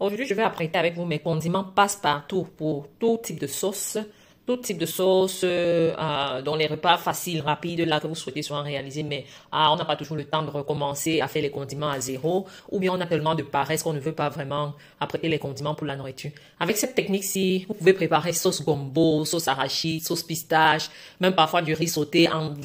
Aujourd'hui, je vais apprêter avec vous mes condiments passe-partout pour tout type de sauce. Tout type de sauce, dans les repas faciles, rapides, là que vous souhaitez souvent réaliser, mais on n'a pas toujours le temps de recommencer à faire les condiments à zéro, ou bien on a tellement de paresse qu'on ne veut pas vraiment apprêter les condiments pour la nourriture. Avec cette technique-ci, vous pouvez préparer sauce gombo, sauce arachide, sauce pistache, même parfois du riz sauté en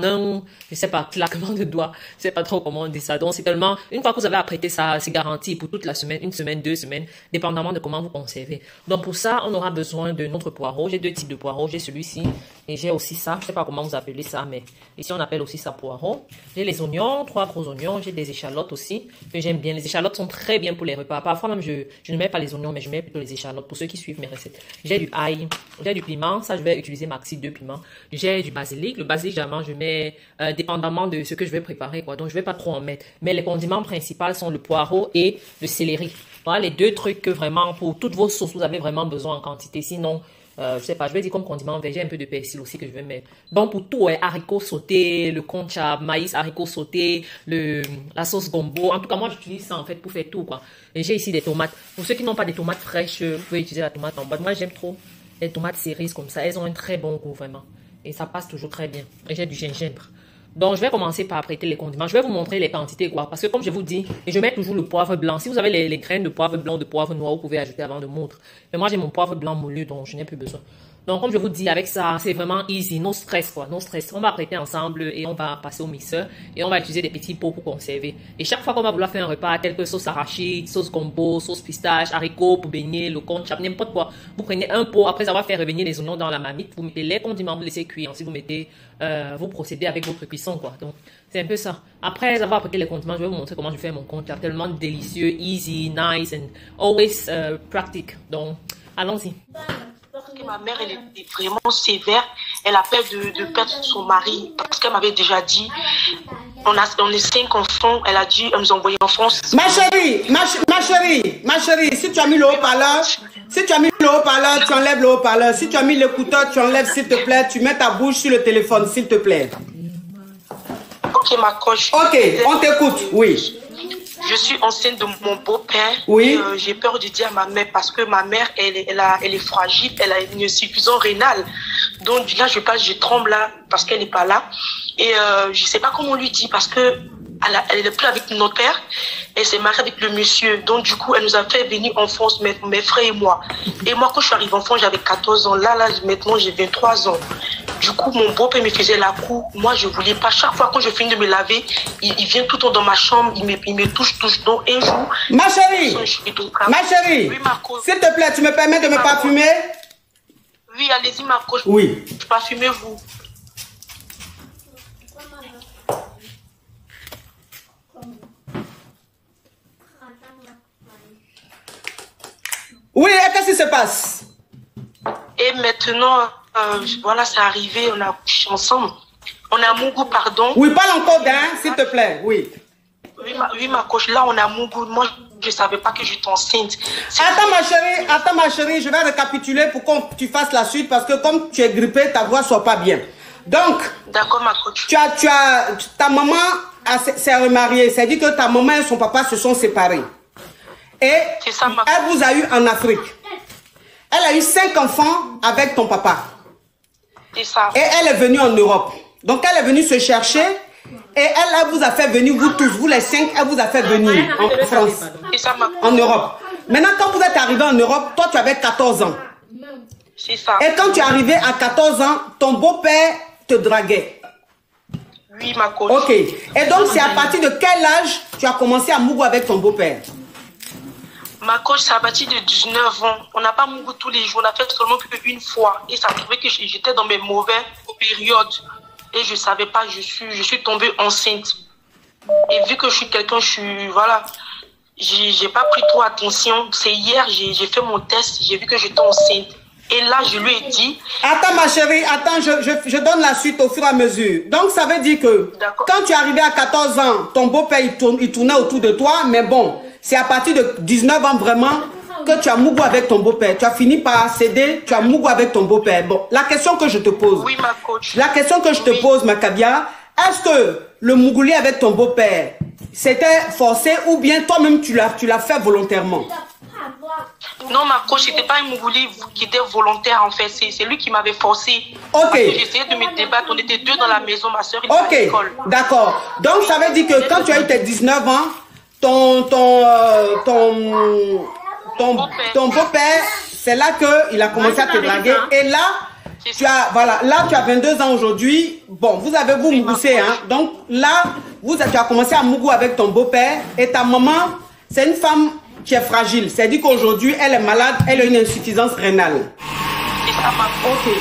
un, je sais pas, claquement de doigts, je sais pas trop comment on dit ça. Donc c'est tellement, une fois que vous avez apprêté ça, c'est garanti pour toute la semaine, une semaine, 2 semaines, dépendamment de comment vous conservez. Donc pour ça, on aura besoin de notre poireau. J'ai deux types de poireaux, j'ai celui-ci et j'ai aussi ça, je sais pas comment vous appelez ça, mais ici on appelle aussi ça poireau. J'ai les oignons, 3 gros oignons, j'ai des échalotes aussi que j'aime bien. Les échalotes sont très bien pour les repas. Parfois même je ne mets pas les oignons, mais je mets plutôt les échalotes pour ceux qui suivent mes recettes. J'ai du ail, j'ai du piment, ça je vais utiliser maxi 2 piments. J'ai du basilic, le basilic généralement je mets dépendamment de ce que je vais préparer quoi. Donc je vais pas trop en mettre, mais les condiments principaux sont le poireau et le céleri. Voilà les deux trucs que vraiment pour toutes vos sauces vous avez vraiment besoin en quantité. Sinon je sais pas, je vais dire comme condiment vert, j'ai un peu de persil aussi que je vais mettre. Donc pour tout, haricots sautés, le concha, maïs, haricots sautés, la sauce gombo. En tout cas, moi j'utilise ça en fait pour faire tout quoi. Et j'ai ici des tomates. Pour ceux qui n'ont pas des tomates fraîches, vous pouvez utiliser la tomate en boîte. Moi j'aime trop les tomates cerises comme ça. Elles ont un très bon goût vraiment. Et ça passe toujours très bien. Et j'ai du gingembre. Donc, je vais commencer par apprêter les condiments. Je vais vous montrer les quantités, quoi. Parce que, comme je vous dis, et je mets toujours le poivre blanc. Si vous avez les graines de poivre blanc, de poivre noir, vous pouvez ajouter avant de moudre. Mais moi, j'ai mon poivre blanc moulu, donc je n'ai plus besoin. Donc, comme je vous dis, avec ça, c'est vraiment easy, no stress, quoi, no stress. On va apprêter ensemble et on va passer au mixeur et on va utiliser des petits pots pour conserver. Et chaque fois qu'on va vouloir faire un repas, tel que sauce arachide, sauce gombo, sauce pistache, haricots pour baigner, le concha, n'importe quoi, vous prenez un pot après avoir fait revenir les oignons dans la marmite, vous mettez les condiments, vous laissez cuire. Ensuite, vous mettez, vous procédez avec votre cuisson, quoi. Donc, c'est un peu ça. Après avoir apprêté les condiments, je vais vous montrer comment je fais mon concha. Tellement délicieux, easy, nice and always pratique. Donc, allons-y. Ma mère, elle était vraiment sévère. Elle a peur de perdre son mari parce qu'elle m'avait déjà dit, on est 5 enfants. Elle a dû nous envoyer en France. Ma chérie, si tu as mis le haut-parleur, tu enlèves le haut-parleur. Si tu as mis l'écouteur, tu enlèves s'il te plaît. Tu mets ta bouche sur le téléphone, s'il te plaît. Ok, ma coche. Ok, on t'écoute, oui. Je suis enceinte de mon beau-père. Oui. J'ai peur de dire à ma mère parce que ma mère, elle est fragile, elle a une insuffisance rénale. Donc là, je tremble là parce qu'elle n'est pas là. Et je sais pas comment on lui dit parce que elle est plus avec notre père. Elle s'est mariée avec le monsieur. Donc du coup, elle nous a fait venir en France, mes frères et moi. Et moi, quand je suis arrivée en France, j'avais 14 ans. Là, maintenant, j'ai 23 ans. Du coup, mon beau-père me faisait la cour. Moi, je voulais pas. Chaque fois quand je finis de me laver, il vient tout le temps dans ma chambre. Il me touche. Donc, un jour... Ma chérie, oui, s'il te plaît, tu me permets de me parfumer? Oui, allez-y, ma coach. Oui. Parfumez-vous. Oui, et qu'est-ce qui se passe? Et maintenant... voilà, c'est arrivé, on a couché ensemble. On a Mougou, pardon. Oui, parle encore d'un, s'il te plaît, oui. Oui, ma coach, là, on a Mougou. Moi, je ne savais pas que j'étais enceinte. Attends, ma chérie, je vais récapituler pour que tu fasses la suite parce que comme tu es grippée, ta voix ne sort pas bien. Donc, d'accord, ma coach. Ta maman s'est remariée, c'est-à-dire que ta maman et son papa se sont séparés. Et ça, elle vous a eu en Afrique. Elle a eu 5 enfants avec ton papa. C'est ça. Et elle est venue en Europe. Donc elle est venue se chercher et elle vous a fait venir, vous tous, vous les 5, elle vous a fait venir en France, ça, en Europe. Maintenant, quand vous êtes arrivé en Europe, toi tu avais 14 ans. C'est ça. Et quand tu es arrivé à 14 ans, ton beau-père te draguait. Oui, ma coach. Ok. Et donc c'est à partir de quel âge tu as commencé à mougou avec ton beau-père? Ma coach, c'est à partir de 19 ans. On n'a pas mouru tous les jours. On a fait seulement qu'une fois. Et ça trouvait que j'étais dans mes mauvaises périodes. Et je ne savais pas, je suis tombée enceinte. Et vu que je suis quelqu'un, voilà, j'ai pas pris trop attention. C'est hier, j'ai fait mon test, j'ai vu que j'étais enceinte. Et là, je lui ai dit... Attends, ma chérie, attends, je donne la suite au fur et à mesure. Donc, ça veut dire que quand tu es arrivé à 14 ans, ton beau-père, il tournait autour de toi, mais bon... C'est à partir de 19 ans vraiment que tu as mougou avec ton beau-père. Tu as fini par céder, tu as mougou avec ton beau-père. Bon, la question que je te pose. Oui, ma coach. La question que je te pose, Makabia, est-ce que le mougoulier avec ton beau-père, c'était forcé ou bien toi-même tu l'as fait volontairement? Non, ma coach, c'était pas un Mougouli qui était volontaire en fait. C'est lui qui m'avait forcé. Ok. J'essayais de me débattre. On était deux dans la maison, ma soeur était à l'école. D'accord. Donc ça veut dire que quand tu as eu tes 19 ans, ton beau-père, c'est là qu'il a commencé à te draguer. Et là, tu as 22 ans aujourd'hui. Bon, vous avez vous mougoussé, hein. Donc là, tu as commencé à mougou avec ton beau-père. Et ta maman, c'est une femme qui est fragile. C'est-à-dire qu'aujourd'hui, elle est malade, elle a une insuffisance rénale. C'est ça, ma Ok.